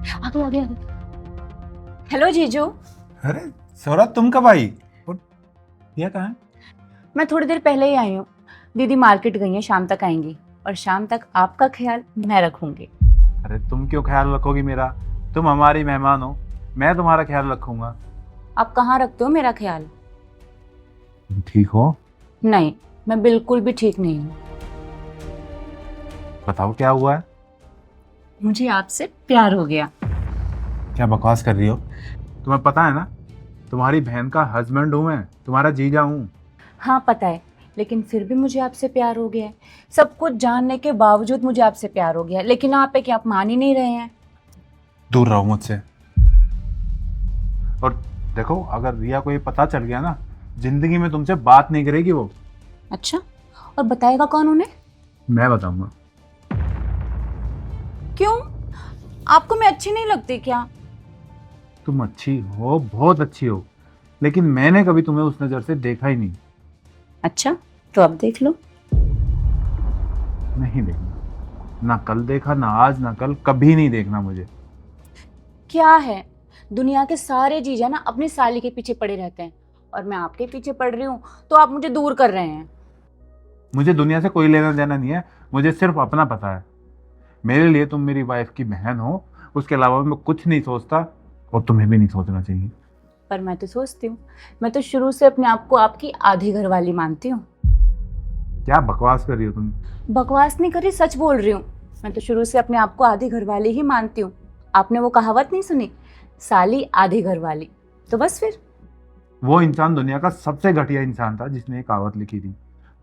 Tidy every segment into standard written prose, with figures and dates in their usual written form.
आगे आगे आगे। हेलो जीजू। अरे सौरभ, तुम कब आई? ये कहाँ है? मैं थोड़ी देर पहले ही आई हूँ। दीदी मार्केट गई हैं, शाम तक आएंगी और शाम तक आपका ख्याल मैं रखूंगी। अरे तुम क्यों ख्याल रखोगी मेरा? तुम हमारी मेहमान हो, मैं तुम्हारा ख्याल रखूंगा। आप कहाँ रखते हो मेरा ख्याल? तुम ठीक हो? नहीं, मैं बिल्कुल भी ठीक नहीं हूँ। बताओ क्या हुआ है? मुझे आपसे प्यार हो गया। क्या बकवास कर रही हो? तुम्हें पता है ना, तुम्हारी बहन का हस्बैंड हूँ मैं, तुम्हारा जीजा हूँ। हाँ पता है, लेकिन फिर भी मुझे आपसे प्यार हो गया है। सब कुछ जानने के बावजूद मुझे आपसे प्यार हो गया है, लेकिन आप है कि आप मान ही नहीं रहे हैं। दूर रहो मुझसे। और देखो, अगर रिया को ये पता चल गया ना, जिंदगी में तुमसे बात नहीं करेगी वो। अच्छा, और बताएगा कौन उन्हें? मैं बताऊंगा। क्यों? आपको मैं अच्छी नहीं लगती क्या? तुम अच्छी हो, बहुत अच्छी हो, लेकिन मैंने कभी तुम्हें उस नजर से देखा ही नहीं। अच्छा, तो अब देख लो। नहीं देखना, ना कल देखा, ना आज, ना कल, कभी नहीं देखना मुझे। क्या है, दुनिया के सारे जीजा ना अपनी साली के पीछे पड़े रहते हैं और मैं आपके पीछे पड़ रही हूँ, तो आप मुझे दूर कर रहे हैं। मुझे दुनिया से कोई लेना देना नहीं है, मुझे सिर्फ अपना पता है। मेरे लिए तुम मेरी वाइफ की बहन हो, उसके अलावा मैं कुछ नहीं सोचता, और तुम्हें भी नहीं सोचना चाहिए। पर मैं तो सोचती हूँ। मैं तो शुरू से अपने आप को आपकी आधी घरवाली मानती हूँ। क्या बकवास कर रही हो तुम? बकवास नहीं कर रही, सच बोल रही हूँ। मैं तो शुरू से अपने आप को आधी घरवाली ही मानती हूँ। आपने वो कहावत नहीं सुनी, साली आधी घरवाली? तो बस फिर। वो इंसान दुनिया का सबसे घटिया इंसान था जिसने ये कहावत लिखी थी।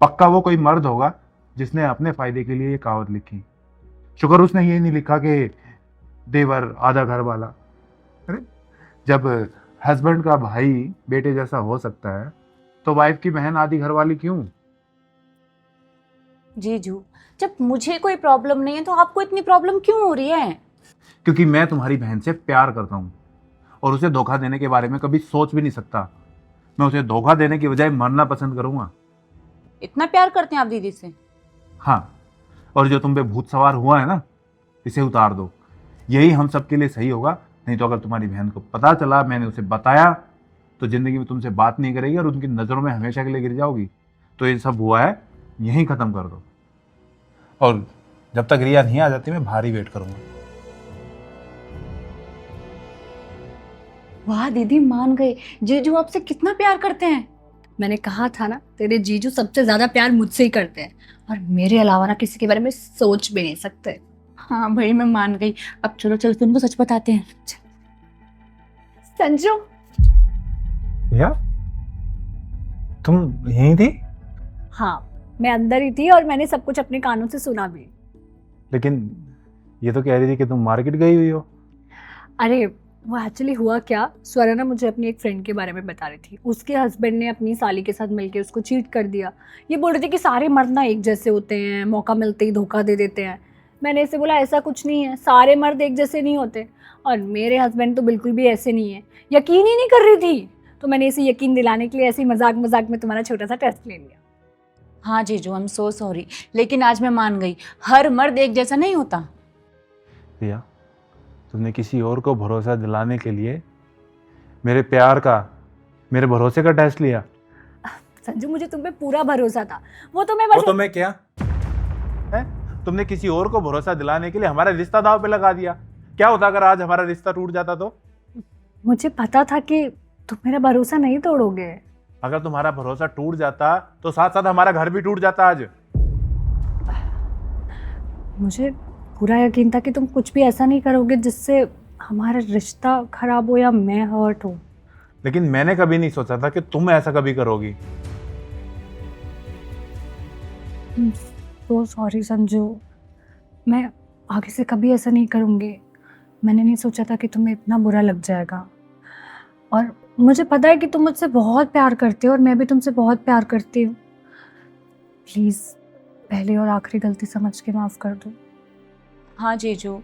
पक्का वो कोई मर्द होगा जिसने अपने फायदे के लिए ये कहावत लिखी। शुक्र उसने ये नहीं लिखा कि देवर आधा घर वाला। अरे, जब हस्बैंड का भाई बेटे जैसा हो सकता है, तो वाइफ की बहन आधी घर वाली क्यों? जीजू, जब मुझे कोई प्रॉब्लम नहीं है तो आपको इतनी प्रॉब्लम क्यों हो रही है? क्योंकि मैं तुम्हारी बहन से प्यार करता हूँ, और उसे धोखा देने के बारे में कभी सोच भी नहीं सकता। मैं उसे धोखा देने की बजाय मरना पसंद करूंगा। इतना प्यार करते हैं आप दीदी से? हाँ, और जो तुम पे भूत सवार हुआ है ना, इसे उतार दो। यही हम सबके लिए सही होगा। नहीं तो अगर तुम्हारी बहन को पता चला, मैंने उसे बताया, तो जिंदगी में तुमसे बात नहीं करेगी और उनकी नज़रों में हमेशा के लिए गिर जाओगी। तो ये सब हुआ है, यहीं ख़त्म कर दो। और जब तक रिया नहीं आ जाती, मैं भारी वेट करूंगा। वाह दीदी, मान गए। जीजू आपसे कितना प्यार करते हैं। मैंने कहा था ना, तेरे जीजू सबसे ज्यादा प्यार मुझसे ही करते हैं, और मेरे अलावा ना किसी के बारे में सोच भी नहीं सकते। हाँ भाई, मैं मान गई। अब चलो चलो तुमको सच बताते हैं। संजू, रिया, तुम यहीं थी? हाँ मैं अंदर ही थी और मैंने सब कुछ अपने कानों से सुना भी। लेकिन ये तो कह रही थी कि तुम मार्केट गई हुई हो। अरे वो एक्चुअली हुआ क्या, स्वरा ना मुझे अपनी एक फ्रेंड के बारे में बता रही थी। उसके हस्बैंड ने अपनी साली के साथ मिलकर उसको चीट कर दिया। ये बोल रही थी कि सारे मर्द ना एक जैसे होते हैं, मौका मिलते ही धोखा दे देते हैं। मैंने इसे बोला ऐसा कुछ नहीं है, सारे मर्द एक जैसे नहीं होते, और मेरे हस्बैंड तो बिल्कुल भी ऐसे नहीं है। यकीन ही नहीं कर रही थी, तो मैंने इसे यकीन दिलाने के लिए ऐसे ही मजाक मजाक में तुम्हारा छोटा सा टेस्ट ले लिया। हाँ जीजू, आई एम सो सॉरी, लेकिन आज मैं मान गई, हर मर्द एक जैसा नहीं होता। रिया, तुमने किसी और को भरोसा दिलाने के लिए मेरे प्यार का, मेरे भरोसे का टेस्ट लिया। संजू, मुझे तुम पे पूरा भरोसा था। वो तो मैं वो बस तो मैं क्या है? तुमने किसी और को भरोसा दिलाने के लिए हमारा रिश्ता दांव पे लगा दिया। क्या होता अगर आज हमारा रिश्ता टूट जाता तो? मुझे पता था कि तुम मेरा भरोसा नहीं तोड़ोगे। अगर तुम्हारा भरोसा टूट जाता तो साथ साथ हमारा घर भी टूट जाता आज। मुझे पूरा यकीन था कि तुम कुछ भी ऐसा नहीं करोगे जिससे हमारा रिश्ता खराब हो या मैं हर्ट हो। लेकिन मैंने कभी नहीं सोचा था कि तुम ऐसा कभी करोगी। तो सॉरी संजू, मैं आगे से कभी ऐसा नहीं करूँगी। मैंने नहीं सोचा था कि तुम्हें इतना बुरा लग जाएगा, और मुझे पता है कि तुम मुझसे बहुत प्यार करते हो और मैं भी तुमसे बहुत प्यार करती हूँ। प्लीज़ पहली और आखिरी गलती समझ के माफ़ कर दो। हाँ जीजू,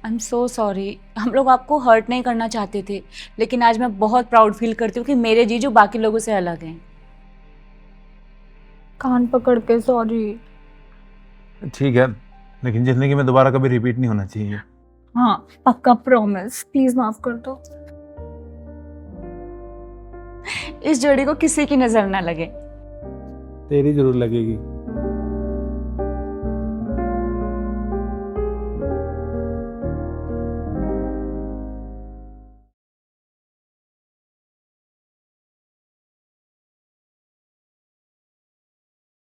आई एम सो सॉरी। हम लोग आपको हर्ट नहीं करना चाहते थे, लेकिन आज मैं बहुत प्राउड फील करती हूँ कि मेरे जीजू बाकी लोगों से अलग हैं। कान पकड़ के सॉरी। ठीक है, लेकिन जिंदगी में दोबारा कभी रिपीट नहीं होना चाहिए। हाँ पक्का प्रॉमिस, प्लीज माफ कर दो। इस जोड़ी को किसी की नजर ना लगे। तेरी जरूर लगेगी।